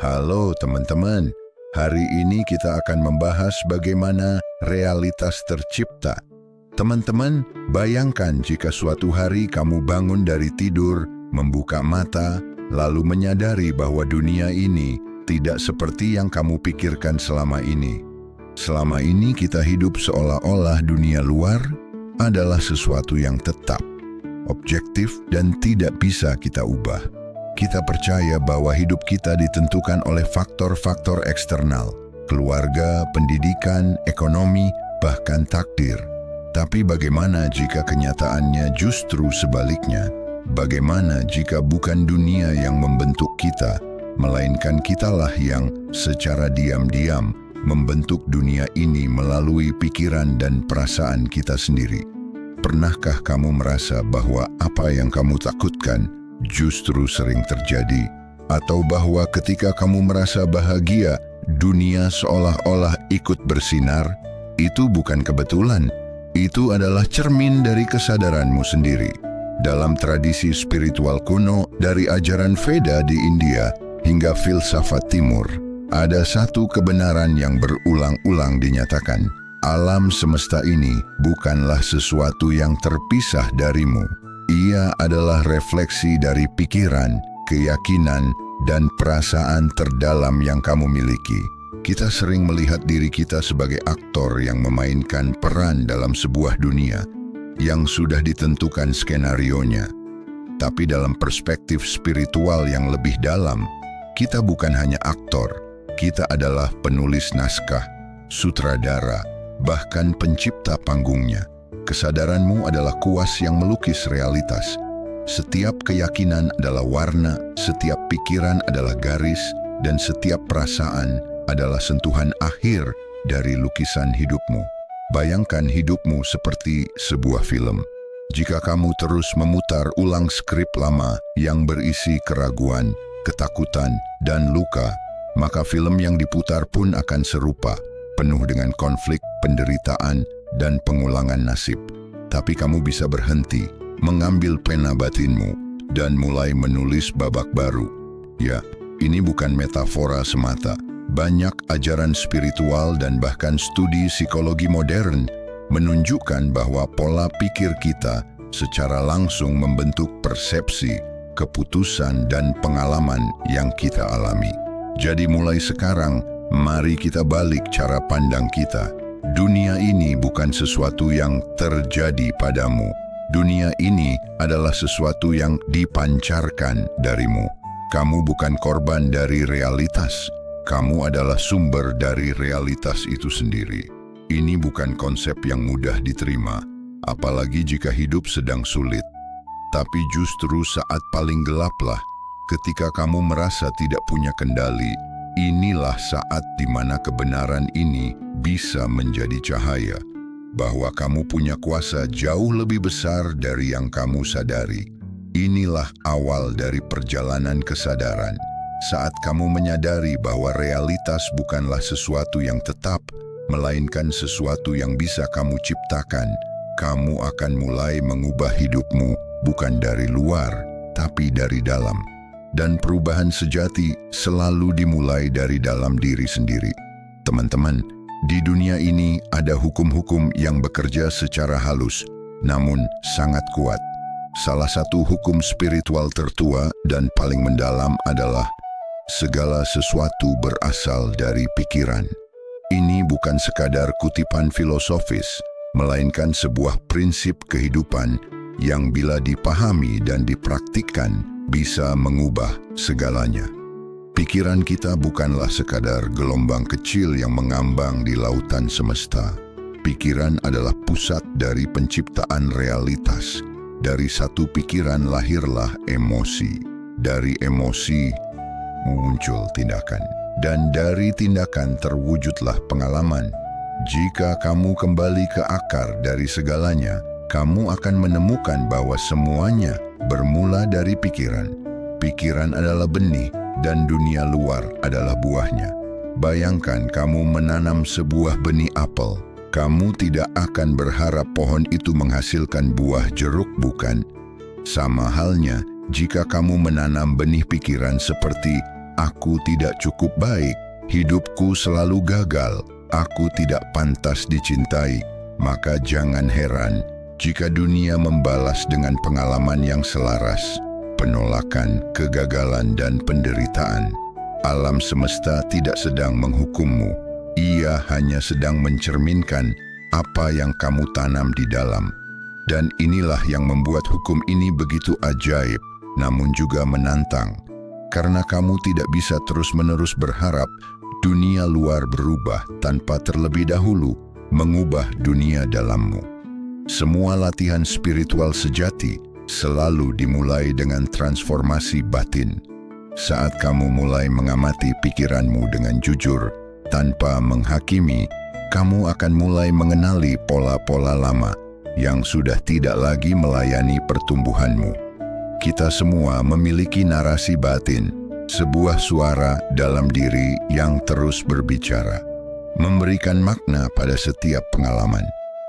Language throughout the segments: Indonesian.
Halo teman-teman, hari ini kita akan membahas bagaimana realitas tercipta. Teman-teman, bayangkan jika suatu hari kamu bangun dari tidur, membuka mata, lalu menyadari bahwa dunia ini tidak seperti yang kamu pikirkan selama ini. Selama ini kita hidup seolah-olah dunia luar adalah sesuatu yang tetap, objektif, dan tidak bisa kita ubah. Kita percaya bahwa hidup kita ditentukan oleh faktor-faktor eksternal, keluarga, pendidikan, ekonomi, bahkan takdir. Tapi bagaimana jika kenyataannya justru sebaliknya? Bagaimana jika bukan dunia yang membentuk kita, melainkan kitalah yang secara diam-diam membentuk dunia ini melalui pikiran dan perasaan kita sendiri? Pernahkah kamu merasa bahwa apa yang kamu takutkan justru sering terjadi, atau bahwa ketika kamu merasa bahagia, dunia seolah-olah ikut bersinar? Itu bukan kebetulan, itu adalah cermin dari kesadaranmu sendiri. Dalam tradisi spiritual kuno, dari ajaran Veda di India hingga filsafat Timur, ada satu kebenaran yang berulang-ulang dinyatakan: alam semesta ini bukanlah sesuatu yang terpisah darimu. Ia adalah refleksi dari pikiran, keyakinan, dan perasaan terdalam yang kamu miliki. Kita sering melihat diri kita sebagai aktor yang memainkan peran dalam sebuah dunia yang sudah ditentukan skenarionya. Tapi dalam perspektif spiritual yang lebih dalam, kita bukan hanya aktor, kita adalah penulis naskah, sutradara, bahkan pencipta panggungnya. Kesadaranmu adalah kuas yang melukis realitas. Setiap keyakinan adalah warna, setiap pikiran adalah garis, dan setiap perasaan adalah sentuhan akhir dari lukisan hidupmu. Bayangkan hidupmu seperti sebuah film. Jika kamu terus memutar ulang skrip lama yang berisi keraguan, ketakutan, dan luka, maka film yang diputar pun akan serupa, penuh dengan konflik, penderitaan, dan pengulangan nasib. Tapi kamu bisa berhenti, mengambil pena batinmu, dan mulai menulis babak baru. Ya, ini bukan metafora semata. Banyak ajaran spiritual dan bahkan studi psikologi modern menunjukkan bahwa pola pikir kita secara langsung membentuk persepsi, keputusan, dan pengalaman yang kita alami. Jadi mulai sekarang, mari kita balik cara pandang kita. Dunia ini bukan sesuatu yang terjadi padamu. Dunia ini adalah sesuatu yang dipancarkan darimu. Kamu bukan korban dari realitas. Kamu adalah sumber dari realitas itu sendiri. Ini bukan konsep yang mudah diterima, apalagi jika hidup sedang sulit. Tapi justru saat paling gelaplah, ketika kamu merasa tidak punya kendali, inilah saat di mana kebenaran ini bisa menjadi cahaya, bahwa kamu punya kuasa jauh lebih besar dari yang kamu sadari. Inilah awal dari perjalanan kesadaran. Saat kamu menyadari bahwa realitas bukanlah sesuatu yang tetap, melainkan sesuatu yang bisa kamu ciptakan, kamu akan mulai mengubah hidupmu bukan dari luar, tapi dari dalam. Dan perubahan sejati selalu dimulai dari dalam diri sendiri. Teman-teman, di dunia ini ada hukum-hukum yang bekerja secara halus, namun sangat kuat. Salah satu hukum spiritual tertua dan paling mendalam adalah segala sesuatu berasal dari pikiran. Ini bukan sekadar kutipan filosofis, melainkan sebuah prinsip kehidupan yang bila dipahami dan dipraktikkan bisa mengubah segalanya. Pikiran kita bukanlah sekadar gelombang kecil yang mengambang di lautan semesta. Pikiran adalah pusat dari penciptaan realitas. Dari satu pikiran lahirlah emosi. Dari emosi muncul tindakan. Dan dari tindakan terwujudlah pengalaman. Jika kamu kembali ke akar dari segalanya, kamu akan menemukan bahwa semuanya bermula dari pikiran. Pikiran adalah benih, dan dunia luar adalah buahnya. Bayangkan kamu menanam sebuah benih apel. Kamu tidak akan berharap pohon itu menghasilkan buah jeruk, bukan? Sama halnya jika kamu menanam benih pikiran seperti aku tidak cukup baik, hidupku selalu gagal, aku tidak pantas dicintai, maka jangan heran jika dunia membalas dengan pengalaman yang selaras, penolakan, kegagalan, dan penderitaan. Alam semesta tidak sedang menghukummu, ia hanya sedang mencerminkan apa yang kamu tanam di dalam. Dan inilah yang membuat hukum ini begitu ajaib, namun juga menantang. Karena kamu tidak bisa terus-menerus berharap dunia luar berubah tanpa terlebih dahulu mengubah dunia dalammu. Semua latihan spiritual sejati selalu dimulai dengan transformasi batin. Saat kamu mulai mengamati pikiranmu dengan jujur, tanpa menghakimi, kamu akan mulai mengenali pola-pola lama yang sudah tidak lagi melayani pertumbuhanmu. Kita semua memiliki narasi batin, sebuah suara dalam diri yang terus berbicara, memberikan makna pada setiap pengalaman.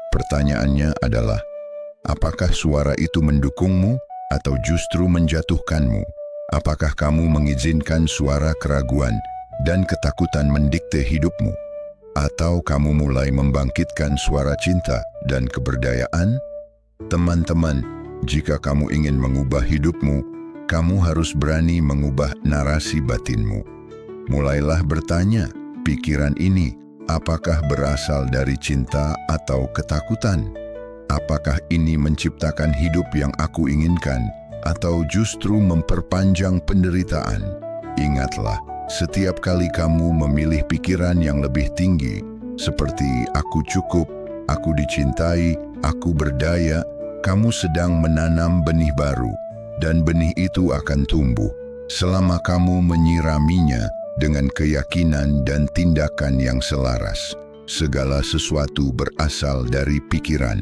Pertanyaannya adalah, apakah suara itu mendukungmu atau justru menjatuhkanmu? Apakah kamu mengizinkan suara keraguan dan ketakutan mendikte hidupmu? Atau kamu mulai membangkitkan suara cinta dan keberdayaan? Teman-teman, jika kamu ingin mengubah hidupmu, kamu harus berani mengubah narasi batinmu. Mulailah bertanya, pikiran ini apakah berasal dari cinta atau ketakutan? Apakah ini menciptakan hidup yang aku inginkan atau justru memperpanjang penderitaan? Ingatlah, setiap kali kamu memilih pikiran yang lebih tinggi, seperti aku cukup, aku dicintai, aku berdaya, kamu sedang menanam benih baru, dan benih itu akan tumbuh selama kamu menyiraminya dengan keyakinan dan tindakan yang selaras. Segala sesuatu berasal dari pikiran,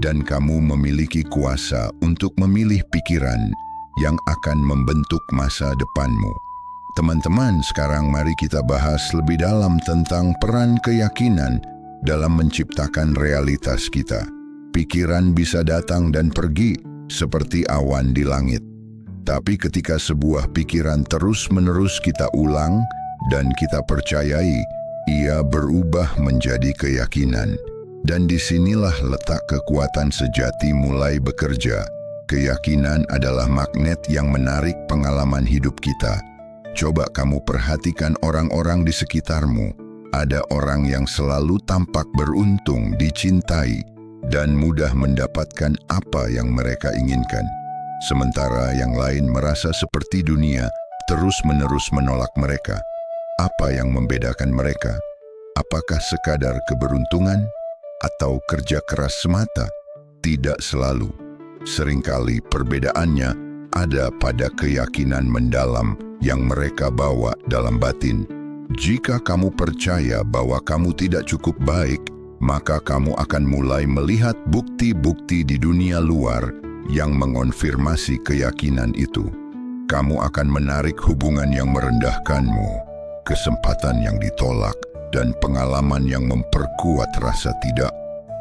dan kamu memiliki kuasa untuk memilih pikiran yang akan membentuk masa depanmu. Teman-teman, sekarang mari kita bahas lebih dalam tentang peran keyakinan dalam menciptakan realitas kita. Pikiran bisa datang dan pergi seperti awan di langit. Tapi ketika sebuah pikiran terus-menerus kita ulang dan kita percayai, ia berubah menjadi keyakinan. Dan disinilah letak kekuatan sejati mulai bekerja. Keyakinan adalah magnet yang menarik pengalaman hidup kita. Coba kamu perhatikan orang-orang di sekitarmu. Ada orang yang selalu tampak beruntung, dicintai, dan mudah mendapatkan apa yang mereka inginkan. Sementara yang lain merasa seperti dunia terus-menerus menolak mereka. Apa yang membedakan mereka? Apakah sekadar keberuntungan atau kerja keras semata? Tidak selalu. Seringkali perbedaannya ada pada keyakinan mendalam yang mereka bawa dalam batin. Jika kamu percaya bahwa kamu tidak cukup baik, maka kamu akan mulai melihat bukti-bukti di dunia luar yang mengonfirmasi keyakinan itu. Kamu akan menarik hubungan yang merendahkanmu, kesempatan yang ditolak, dan pengalaman yang memperkuat rasa tidak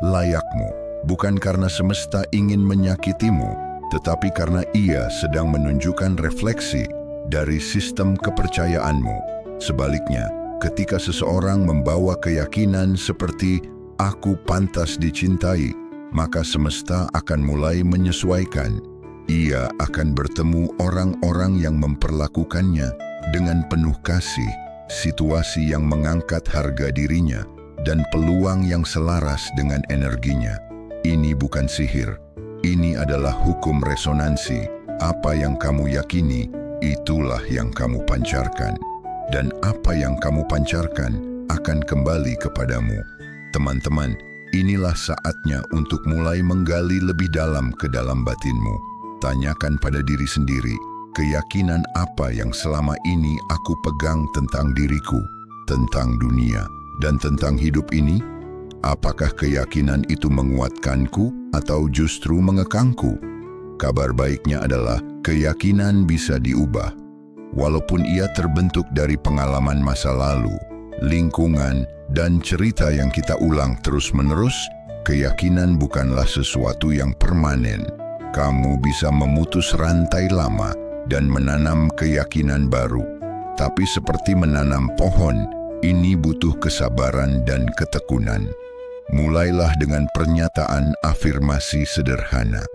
layakmu. Bukan karena semesta ingin menyakitimu, tetapi karena ia sedang menunjukkan refleksi dari sistem kepercayaanmu. Sebaliknya, ketika seseorang membawa keyakinan seperti aku pantas dicintai, maka semesta akan mulai menyesuaikan. Ia akan bertemu orang-orang yang memperlakukannya dengan penuh kasih, situasi yang mengangkat harga dirinya, dan peluang yang selaras dengan energinya. Ini bukan sihir, ini adalah hukum resonansi. Apa yang kamu yakini, itulah yang kamu pancarkan. Dan apa yang kamu pancarkan akan kembali kepadamu. Teman-teman, inilah saatnya untuk mulai menggali lebih dalam ke dalam batinmu. Tanyakan pada diri sendiri, keyakinan apa yang selama ini aku pegang tentang diriku, tentang dunia, dan tentang hidup ini? Apakah keyakinan itu menguatkanku atau justru mengekangku? Kabar baiknya adalah keyakinan bisa diubah. Walaupun ia terbentuk dari pengalaman masa lalu, lingkungan, dan cerita yang kita ulang terus-menerus, keyakinan bukanlah sesuatu yang permanen. Kamu bisa memutus rantai lama dan menanam keyakinan baru. Tapi seperti menanam pohon, ini butuh kesabaran dan ketekunan. Mulailah dengan pernyataan afirmasi sederhana.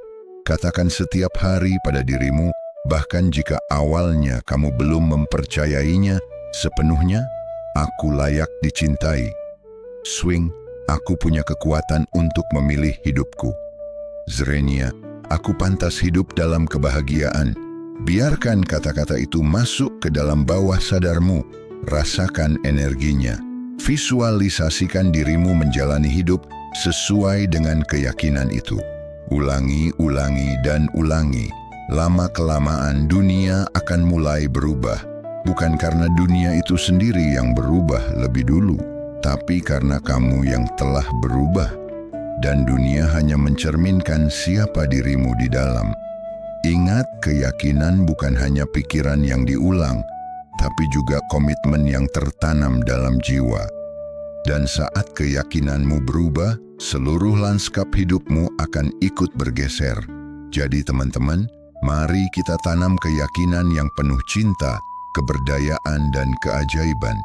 Katakan setiap hari pada dirimu, bahkan jika awalnya kamu belum mempercayainya sepenuhnya, aku layak dicintai. Swing, aku punya kekuatan untuk memilih hidupku. Zrenia, aku pantas hidup dalam kebahagiaan. Biarkan kata-kata itu masuk ke dalam bawah sadarmu. Rasakan energinya. Visualisasikan dirimu menjalani hidup sesuai dengan keyakinan itu. Ulangi, dan ulangi. Lama-kelamaan dunia akan mulai berubah. Bukan karena dunia itu sendiri yang berubah lebih dulu, tapi karena kamu yang telah berubah. Dan dunia hanya mencerminkan siapa dirimu di dalam. Ingat, keyakinan bukan hanya pikiran yang diulang, tapi juga komitmen yang tertanam dalam jiwa. Dan saat keyakinanmu berubah, seluruh lanskap hidupmu akan ikut bergeser. Jadi teman-teman, mari kita tanam keyakinan yang penuh cinta, keberdayaan, dan keajaiban.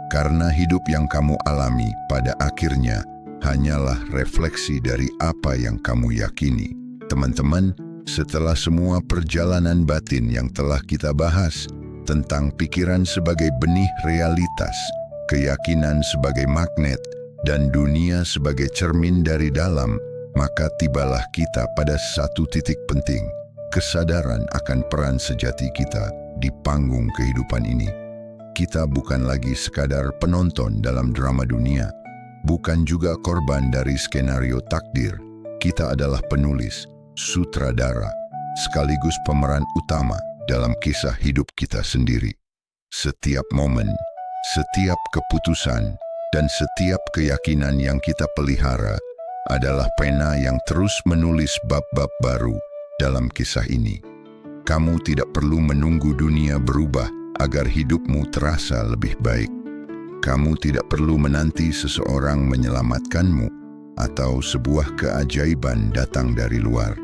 Karena hidup yang kamu alami pada akhirnya hanyalah refleksi dari apa yang kamu yakini. Teman-teman, setelah semua perjalanan batin yang telah kita bahas tentang pikiran sebagai benih realitas, keyakinan sebagai magnet, dan dunia sebagai cermin dari dalam, maka tibalah kita pada satu titik penting, kesadaran akan peran sejati kita di panggung kehidupan ini. Kita bukan lagi sekadar penonton dalam drama dunia, bukan juga korban dari skenario takdir. Kita adalah penulis, sutradara, sekaligus pemeran utama dalam kisah hidup kita sendiri. Setiap momen, setiap keputusan, dan setiap keyakinan yang kita pelihara adalah pena yang terus menulis bab-bab baru dalam kisah ini. Kamu tidak perlu menunggu dunia berubah agar hidupmu terasa lebih baik. Kamu tidak perlu menanti seseorang menyelamatkanmu atau sebuah keajaiban datang dari luar.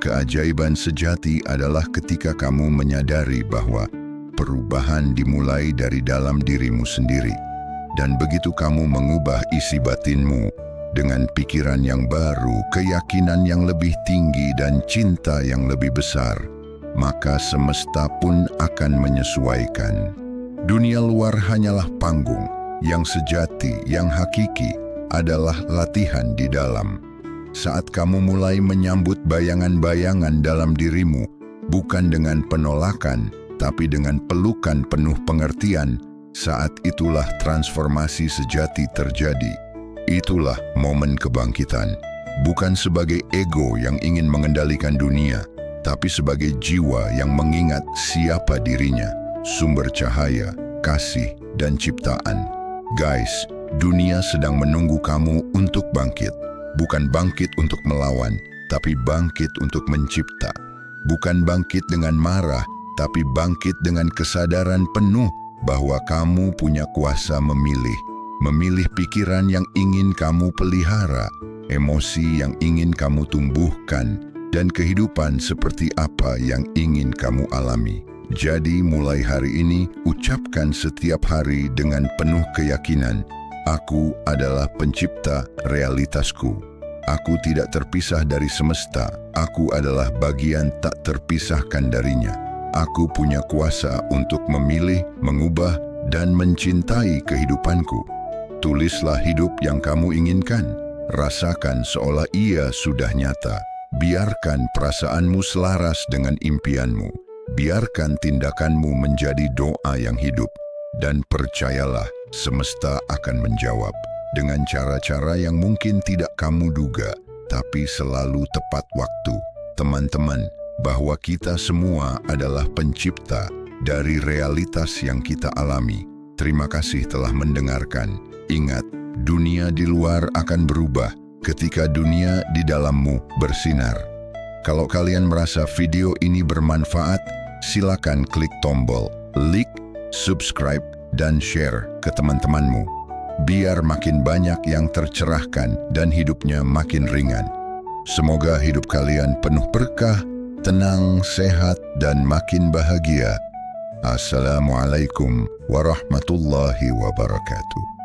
Keajaiban sejati adalah ketika kamu menyadari bahwa perubahan dimulai dari dalam dirimu sendiri. Dan begitu kamu mengubah isi batinmu dengan pikiran yang baru, keyakinan yang lebih tinggi, dan cinta yang lebih besar, maka semesta pun akan menyesuaikan. Dunia luar hanyalah panggung, yang sejati, yang hakiki adalah latihan di dalam. Saat kamu mulai menyambut bayangan-bayangan dalam dirimu, bukan dengan penolakan, tapi dengan pelukan penuh pengertian, saat itulah transformasi sejati terjadi. Itulah momen kebangkitan, bukan sebagai ego yang ingin mengendalikan dunia, tapi sebagai jiwa yang mengingat siapa dirinya, sumber cahaya, kasih, dan ciptaan. Guys, dunia sedang menunggu kamu untuk bangkit. Bukan bangkit untuk melawan, tapi bangkit untuk mencipta. Bukan bangkit dengan marah, tapi bangkit dengan kesadaran penuh bahwa kamu punya kuasa memilih. Memilih pikiran yang ingin kamu pelihara, emosi yang ingin kamu tumbuhkan, dan kehidupan seperti apa yang ingin kamu alami. Jadi mulai hari ini, ucapkan setiap hari dengan penuh keyakinan, aku adalah pencipta realitasku. Aku tidak terpisah dari semesta. Aku adalah bagian tak terpisahkan darinya. Aku punya kuasa untuk memilih, mengubah, dan mencintai kehidupanku. Tulislah hidup yang kamu inginkan. Rasakan seolah ia sudah nyata. Biarkan perasaanmu selaras dengan impianmu. Biarkan tindakanmu menjadi doa yang hidup. Dan percayalah, semesta akan menjawab dengan cara-cara yang mungkin tidak kamu duga, tapi selalu tepat waktu. Teman-teman, bahwa kita semua adalah pencipta dari realitas yang kita alami. Terima kasih telah mendengarkan. Ingat, dunia di luar akan berubah ketika dunia di dalammu bersinar. Kalau kalian merasa video ini bermanfaat, silakan klik tombol like, subscribe, dan share ke teman-temanmu. Biar makin banyak yang tercerahkan dan hidupnya makin ringan. Semoga hidup kalian penuh berkah, tenang, sehat, dan makin bahagia. Assalamualaikum warahmatullahi wabarakatuh.